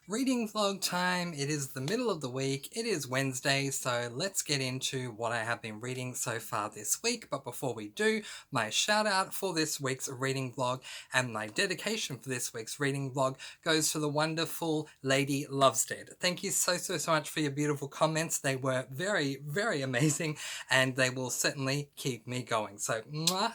Reading vlog time. It is the middle of the week. It is Wednesday, so let's get into what I have been reading so far this week. But before we do, my shout out for this week's reading vlog and my dedication for this week's reading vlog goes to the wonderful Lady Lovestead. Thank you so much for your beautiful comments. They were very amazing and they will certainly keep me going. So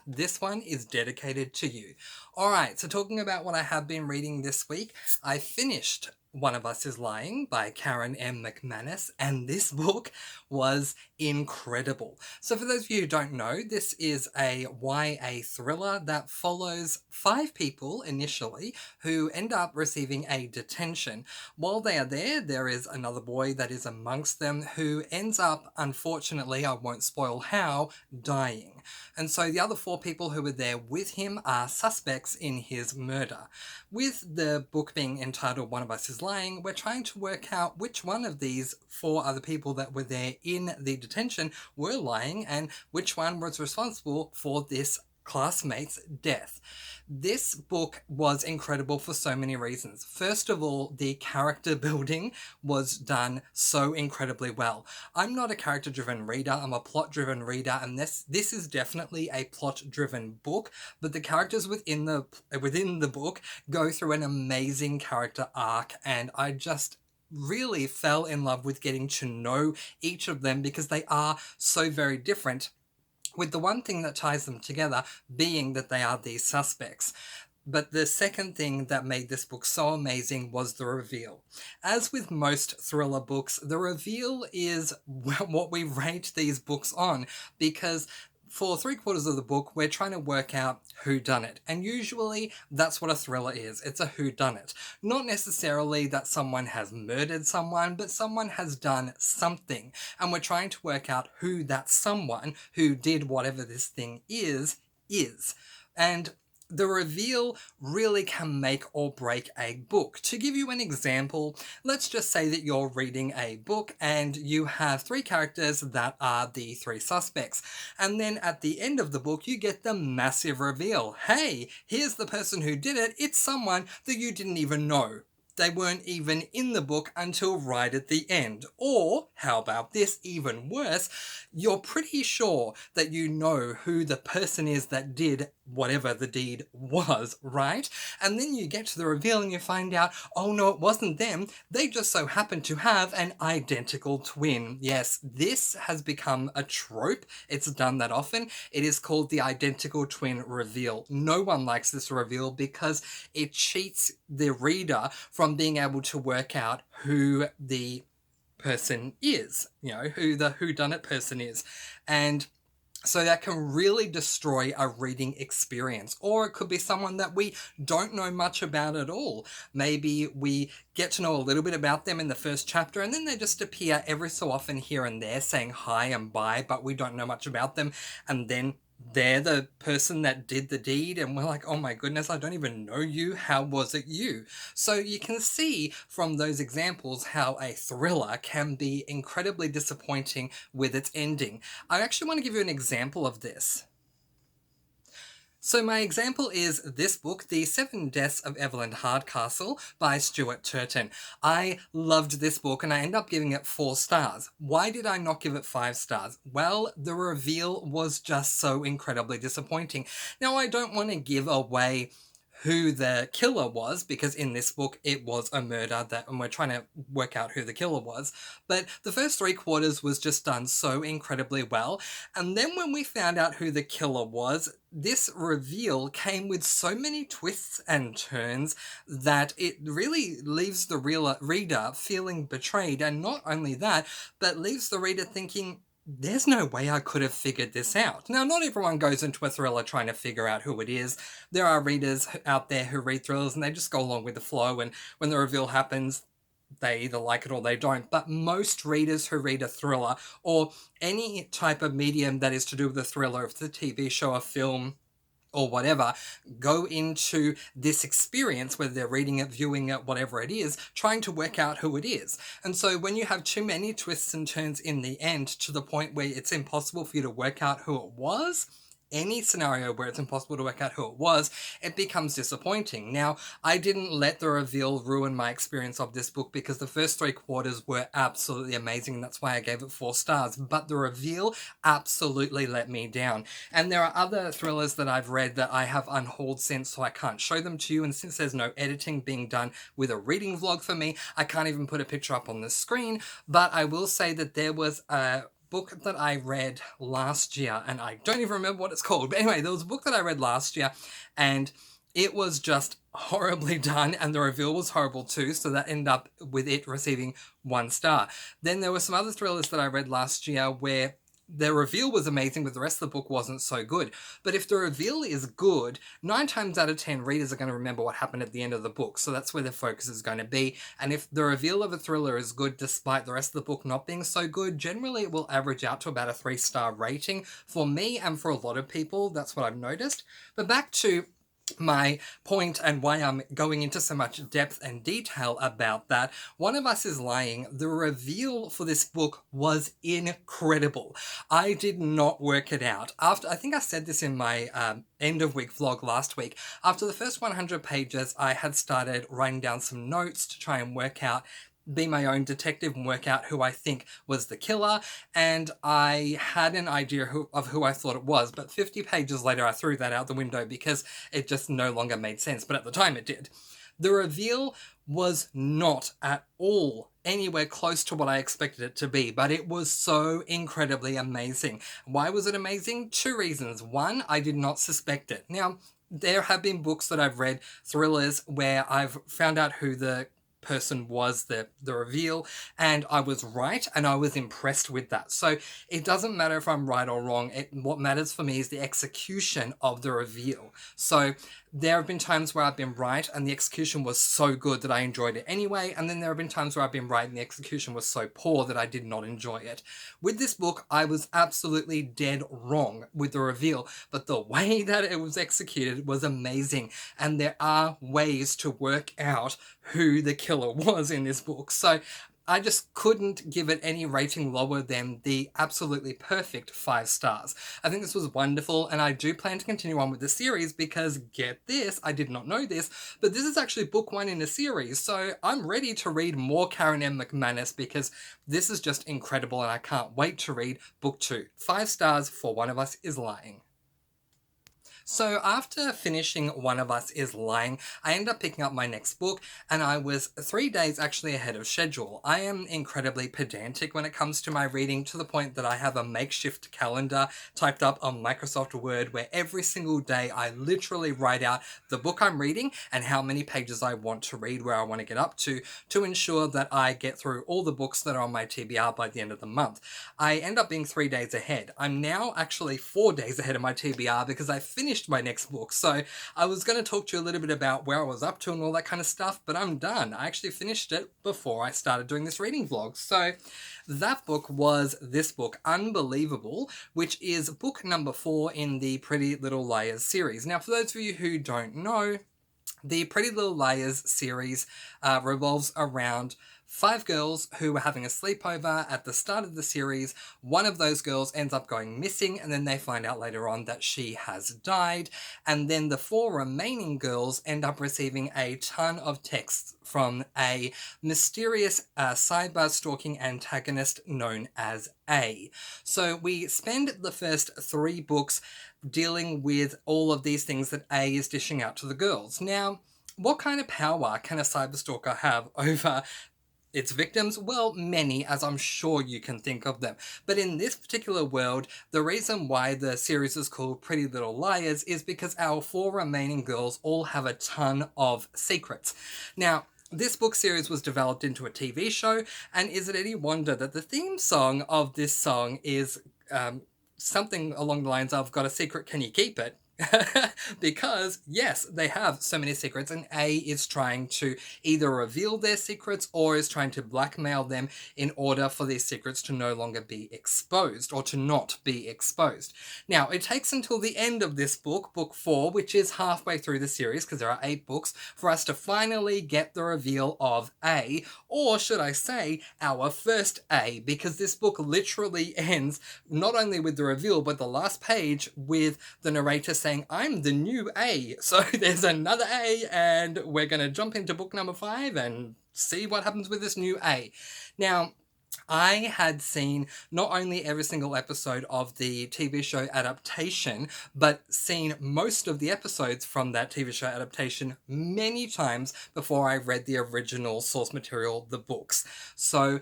this one is dedicated to you. Alright, so talking about what I have been reading this week, I finished One of Us is Lying by Karen M. McManus, and this book was incredible. So for those of you who don't know, this is a YA thriller that follows 5 people initially who end up receiving a detention. While they are there, there is another boy that is amongst them who ends up, unfortunately, I won't spoil how, dying. And so the other 4 people who were there with him are suspects in his murder. With the book being entitled One of Us is Lying, we're trying to work out which one of these 4 other people that were there in the detention were lying and which one was responsible for this classmate's death. This book was incredible for so many reasons. First of all, the character building was done so incredibly well. I'm not a character-driven reader, I'm a plot-driven reader, and this is definitely a plot-driven book, but the characters within the book go through an amazing character arc, and I just really fell in love with getting to know each of them because they are so very different, with the one thing that ties them together being that they are these suspects. But the second thing that made this book so amazing was the reveal. As with most thriller books, the reveal is what we rate these books on, because for 3/4 of the book, we're trying to work out who done it. And usually that's what a thriller is. It's a who done it. Not necessarily that someone has murdered someone, but someone has done something. And we're trying to work out who that someone who did whatever this thing is. And the reveal really can make or break a book. To give you an example, let's just say that you're reading a book and you have 3 characters that are the 3 suspects. And then at the end of the book, you get the massive reveal. Hey, here's the person who did it. It's someone that you didn't even know. They weren't even in the book until right at the end. Or, how about this, even worse, you're pretty sure that you know who the person is that did whatever the deed was, right? And then you get to the reveal and you find out, oh no, it wasn't them. They just so happened to have an identical twin. Yes, this has become a trope. It's done that often. It is called the identical twin reveal. No one likes this reveal because it cheats the reader from being able to work out who the person is, who the whodunit person is. And so that can really destroy a reading experience. Or it could be someone that we don't know much about at all. Maybe we get to know a little bit about them in the first chapter and then they just appear every so often here and there saying hi and bye, but we don't know much about them. And then they're the person that did the deed and we're like, oh my goodness, I don't even know you. How was it you? So you can see from those examples how a thriller can be incredibly disappointing with its ending. I actually want to give you an example of this. So my example is this book, The 7 Deaths of Evelyn Hardcastle by Stuart Turton. I loved this book and I ended up giving it 4 stars. Why did I not give it 5 stars? Well, the reveal was just so incredibly disappointing. Now, I don't want to give away who the killer was, because in this book it was a murder and we're trying to work out who the killer was. But the first 3/4 was just done so incredibly well. And then when we found out who the killer was, this reveal came with so many twists and turns that it really leaves the reader feeling betrayed. And not only that, but leaves the reader thinking, there's no way I could have figured this out. Now, not everyone goes into a thriller trying to figure out who it is. There are readers out there who read thrillers and they just go along with the flow, and when the reveal happens, they either like it or they don't. But most readers who read a thriller or any type of medium that is to do with a thriller, if it's a TV show, a film, or whatever, go into this experience, whether they're reading it, viewing it, whatever it is, trying to work out who it is. And so when you have too many twists and turns in the end to the point where it's impossible for you to work out who it was, any scenario where it's impossible to work out who it was, it becomes disappointing. Now, I didn't let the reveal ruin my experience of this book because the first three quarters were absolutely amazing, and that's why I gave it 4 stars. But the reveal absolutely let me down. And there are other thrillers that I've read that I have unhauled since, so I can't show them to you. And since there's no editing being done with a reading vlog for me, I can't even put a picture up on the screen. But I will say that there was a book that I read last year, and I don't even remember what it's called. But anyway, there was a book that I read last year, and it was just horribly done, and the reveal was horrible too, so that ended up with it receiving 1 star. Then there were some other thrillers that I read last year where the reveal was amazing, but the rest of the book wasn't so good. But if the reveal is good, 9 times out of 10 readers are going to remember what happened at the end of the book, so that's where the focus is going to be. And if the reveal of a thriller is good despite the rest of the book not being so good, generally it will average out to about a 3-star rating for me and for a lot of people. That's what I've noticed. But back to my point and why I'm going into so much depth and detail about that. One of Us is Lying, the reveal for this book was incredible. I did not work it out. After, I think I said this in my end of week vlog last week, after the first 100 pages, I had started writing down some notes to try and work out, be my own detective and work out who I think was the killer, and I had an idea of who I thought it was, but 50 pages later I threw that out the window because it just no longer made sense, but at the time it did. The reveal was not at all anywhere close to what I expected it to be, but it was so incredibly amazing. Why was it amazing? 2 reasons. 1, I did not suspect it. Now, there have been books that I've read, thrillers, where I've found out who the person was the reveal, and I was right, and I was impressed with that. So it doesn't matter if I'm right or wrong. What matters for me is the execution of the reveal. So there have been times where I've been right and the execution was so good that I enjoyed it anyway, and then there have been times where I've been right and the execution was so poor that I did not enjoy it. With this book, I was absolutely dead wrong with the reveal, but the way that it was executed was amazing, and there are ways to work out who the killer was in this book. So I just couldn't give it any rating lower than the absolutely perfect 5 stars. I think this was wonderful, and I do plan to continue on with the series because, get this, I did not know this, but this is actually book 1 in a series, so I'm ready to read more Karen M. McManus because this is just incredible, and I can't wait to read book 2. 5 stars for One of Us is Lying. So after finishing One of Us is Lying, I ended up picking up my next book, and I was 3 days actually ahead of schedule. I am incredibly pedantic when it comes to my reading, to the point that I have a makeshift calendar typed up on Microsoft Word where every single day I literally write out the book I'm reading and how many pages I want to read, where I want to get up to ensure that I get through all the books that are on my TBR by the end of the month. I end up being 3 days ahead. I'm now actually 4 days ahead of my TBR because I finished my next book. So I was going to talk to you a little bit about where I was up to and all that kind of stuff, but I'm done. I actually finished it before I started doing this reading vlog. So that book was this book, Unbelievable, which is book number 4 in the Pretty Little Liars series. Now, for those of you who don't know, the Pretty Little Liars series revolves around 5 girls who were having a sleepover at the start of the series. One of those girls ends up going missing, and then they find out later on that she has died. And then the 4 remaining girls end up receiving a ton of texts from a mysterious cyber stalking antagonist known as A. So we spend the first 3 books dealing with all of these things that A is dishing out to the girls. Now, what kind of power can a cyberstalker have over its victims? Well, many, as I'm sure you can think of them. But in this particular world, the reason why the series is called Pretty Little Liars is because our 4 remaining girls all have a ton of secrets. Now, this book series was developed into a TV show, and is it any wonder that the theme song of this song is something along the lines of "Got a secret, can you keep it?" Because, yes, they have so many secrets, and A is trying to either reveal their secrets or is trying to blackmail them in order for these secrets to no longer be exposed or to not be exposed. Now, it takes until the end of this book, book 4, which is halfway through the series because there are 8 books, for us to finally get the reveal of A, or should I say, our first A, because this book literally ends not only with the reveal, but the last page with the narrator saying, I'm the new A. So there's another A, and we're going to jump into book number 5 and see what happens with this new A. Now, I had seen not only every single episode of the TV show adaptation, but seen most of the episodes from that TV show adaptation many times before I read the original source material, the books. So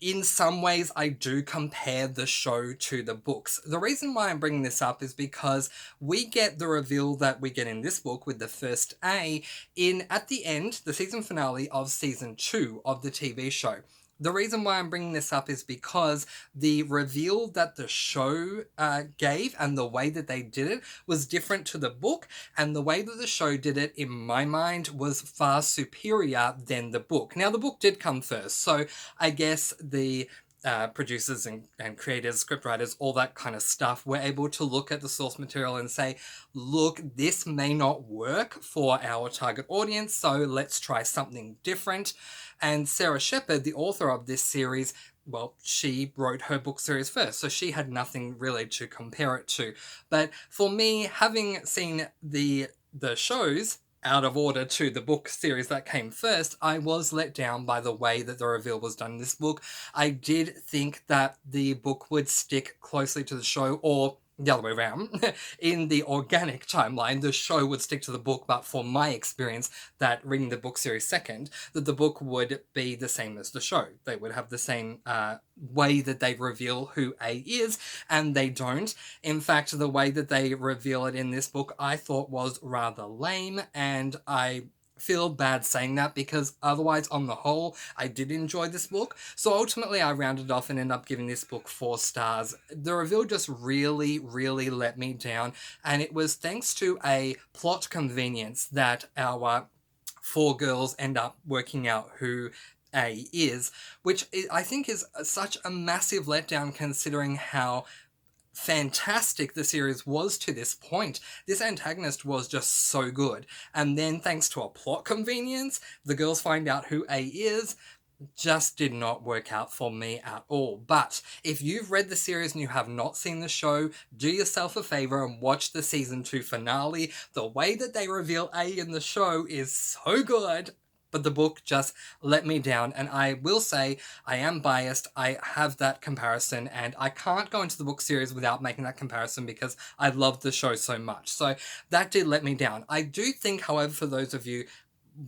in some ways, I do compare the show to the books. The reason why I'm bringing this up is because we get the reveal that we get in this book with the first A at the end, the season finale of season 2 of the TV show. The reason why I'm bringing this up is because the reveal that the show gave and the way that they did it was different to the book, and the way that the show did it, in my mind, was far superior than the book. Now, the book did come first, so I guess the producers and creators, scriptwriters, all that kind of stuff, were able to look at the source material and say, look, this may not work for our target audience, so let's try something different. And Sarah Shepard, the author of this series, well, she wrote her book series first, so she had nothing really to compare it to. But for me, having seen the shows out of order to the book series that came first, I was let down by the way that the reveal was done in this book. I did think that the book would stick closely to the show, or the other way around. In the organic timeline, the show would stick to the book, but for my experience, that reading the book series second, that the book would be the same as the show. They would have the same way that they reveal who A is, and they don't. In fact, the way that they reveal it in this book, I thought was rather lame, and I feel bad saying that because otherwise, on the whole, I did enjoy this book. So ultimately, I rounded off and ended up giving this book 4 stars. The reveal just really, really let me down, and it was thanks to a plot convenience that our 4 girls end up working out who A is, which I think is such a massive letdown considering how fantastic the series was to this point. This antagonist was just so good. And then, thanks to a plot convenience, the girls find out who A is. Just did not work out for me at all. But if you've read the series and you have not seen the show, do yourself a favor and watch the season 2 finale. The way that they reveal A in the show is so good. But the book just let me down, and I will say I am biased. I have that comparison, and I can't go into the book series without making that comparison because I love the show so much. So that did let me down. I do think, however, for those of you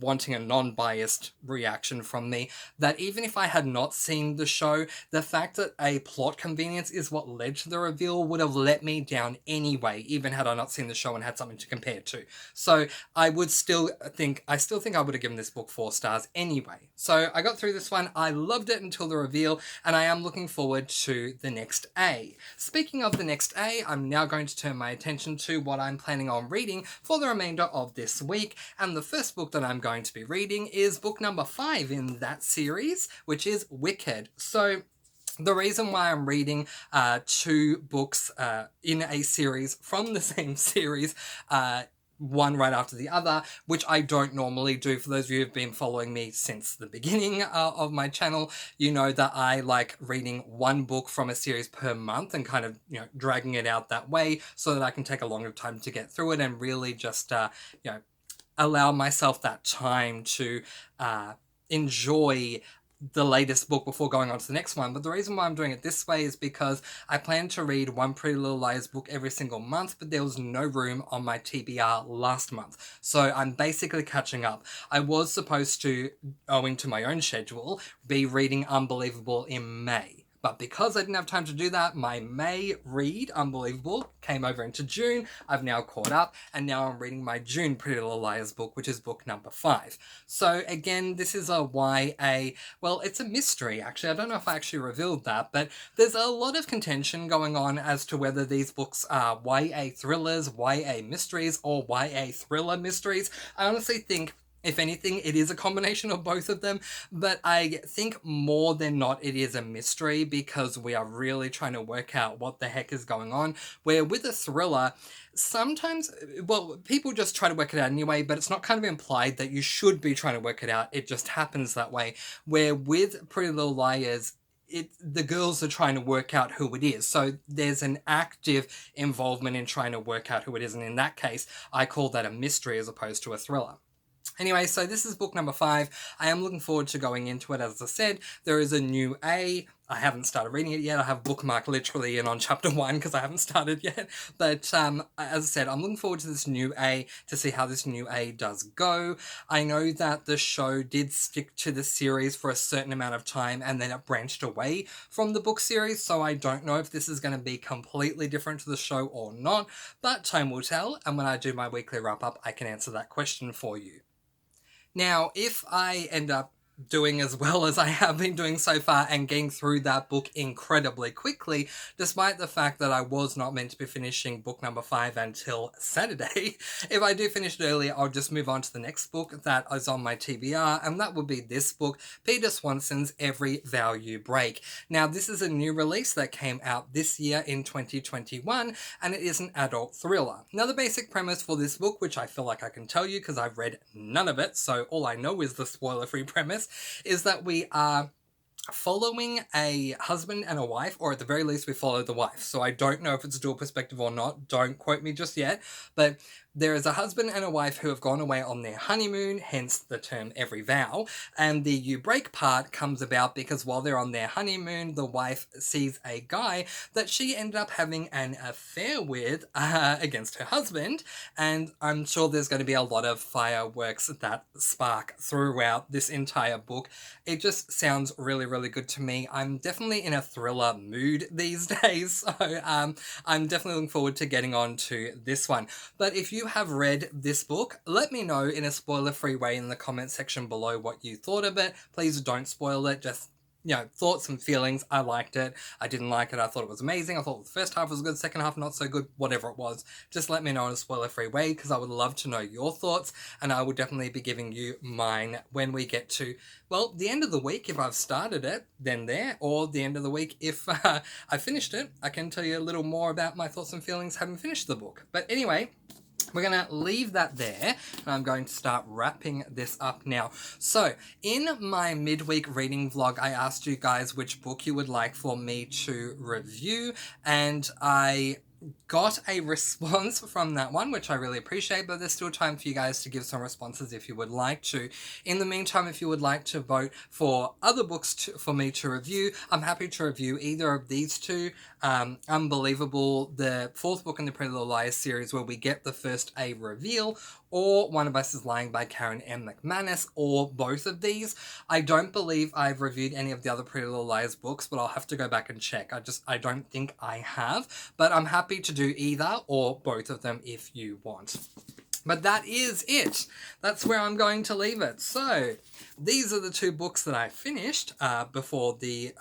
wanting a non-biased reaction from me, that even if I had not seen the show, the fact that a plot convenience is what led to the reveal would have let me down anyway, even had I not seen the show and had something to compare to. So I still think I would have given this book 4 stars anyway. So I got through this one, I loved it until the reveal, and I am looking forward to the next A. Speaking of the next A, I'm now going to turn my attention to what I'm planning on reading for the remainder of this week, and the first book that I'm going to be reading is book number 5 in that series, which is Wicked. So the reason why I'm reading 2 books in a series from the same series, one right after the other, which I don't normally do. For those of you who've been following me since the beginning of my channel, you know that I like reading 1 book from a series per month and kind of, dragging it out that way so that I can take a longer time to get through it and really just, allow myself that time to enjoy the latest book before going on to the next one. But the reason why I'm doing it this way is because I plan to read one Pretty Little Liars book every single month, but there was no room on my TBR last month. So I'm basically catching up. I was supposed to, owing to my own schedule, be reading Unbelievable in May. But because I didn't have time to do that, my May read, unbelievable, came over into June. I've now caught up, and now I'm reading my June Pretty Little Liars book, which is book number 5. So again, this is a YA, well, it's a mystery, actually. I don't know if I actually revealed that, but there's a lot of contention going on as to whether these books are YA thrillers, YA mysteries, or YA thriller mysteries. I honestly think, if anything, it is a combination of both of them, but I think more than not it is a mystery because we are really trying to work out what the heck is going on. Where with a thriller, sometimes, well, people just try to work it out anyway, but it's not kind of implied that you should be trying to work it out. It just happens that way. Where with Pretty Little Liars, the girls are trying to work out who it is. So there's an active involvement in trying to work out who it is. And in that case, I call that a mystery as opposed to a thriller. Anyway, so this is book number 5. I am looking forward to going into it. As I said, there is a new A. I haven't started reading it yet. I have bookmarked literally in on chapter 1 because I haven't started yet. But as I said, I'm looking forward to this new A to see how this new A does go. I know that the show did stick to the series for a certain amount of time and then it branched away from the book series. So I don't know if this is going to be completely different to the show or not. But time will tell. And when I do my weekly wrap up, I can answer that question for you. Now, if I end up doing as well as I have been doing so far and getting through that book incredibly quickly, despite the fact that I was not meant to be finishing book number 5 until Saturday, if I do finish it early, I'll just move on to the next book that is on my TBR, and that would be this book, Peter Swanson's Every Vow You Break. Now, this is a new release that came out this year in 2021, and it is an adult thriller. Now, the basic premise for this book, which I feel like I can tell you because I've read none of it, so all I know is the spoiler-free premise, is that we are following a husband and a wife, or at the very least we follow the wife. So I don't know if it's a dual perspective or not, don't quote me just yet, but there is a husband and a wife who have gone away on their honeymoon, hence the term every vow, and the you break part comes about because while they're on their honeymoon, the wife sees a guy that she ended up having an affair with against her husband, and I'm sure there's going to be a lot of fireworks that spark throughout this entire book. It just sounds really, really good to me. I'm definitely in a thriller mood these days, so I'm definitely looking forward to getting on to this one. But if you have read this book, let me know in a spoiler-free way in the comment section below what you thought of it. Please don't spoil it, just, thoughts and feelings. I liked it. I didn't like it. I thought it was amazing. I thought the first half was good, second half not so good, whatever it was. Just let me know in a spoiler-free way because I would love to know your thoughts, and I will definitely be giving you mine when we get to, well, the end of the week if I've started it, then there, or the end of the week if I finished it. I can tell you a little more about my thoughts and feelings having finished the book. But anyway, we're going to leave that there, and I'm going to start wrapping this up now. So, in my midweek reading vlog, I asked you guys which book you would like for me to review, and I got a response from that one, which I really appreciate, but there's still time for you guys to give some responses if you would like to. In the meantime, if you would like to vote for other books for me to review, I'm happy to review either of these two. Unbelievable, the 4th book in the Pretty Little Liars series where we get the first A reveal, or One of Us is Lying by Karen M. McManus, or both of these. I don't believe I've reviewed any of the other Pretty Little Liars books, but I'll have to go back and check. I don't think I have, but I'm happy to do either or both of them if you want. But that is it. That's where I'm going to leave it. So, these are the 2 books that I finished before the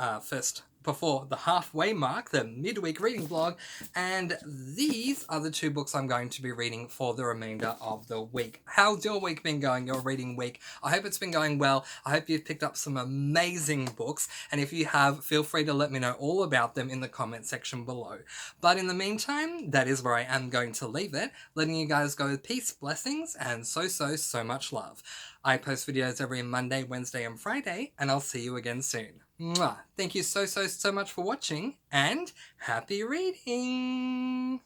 halfway mark, the midweek reading vlog, and these are the 2 books I'm going to be reading for the remainder of the week. How's your week been going, your reading week? I hope it's been going well. I hope you've picked up some amazing books, and if you have, feel free to let me know all about them in the comment section below. But in the meantime, that is where I am going to leave it, letting you guys go with peace, blessings, and so much love. I post videos every Monday, Wednesday, and Friday, and I'll see you again soon. Mwah. Thank you so much for watching, and happy reading!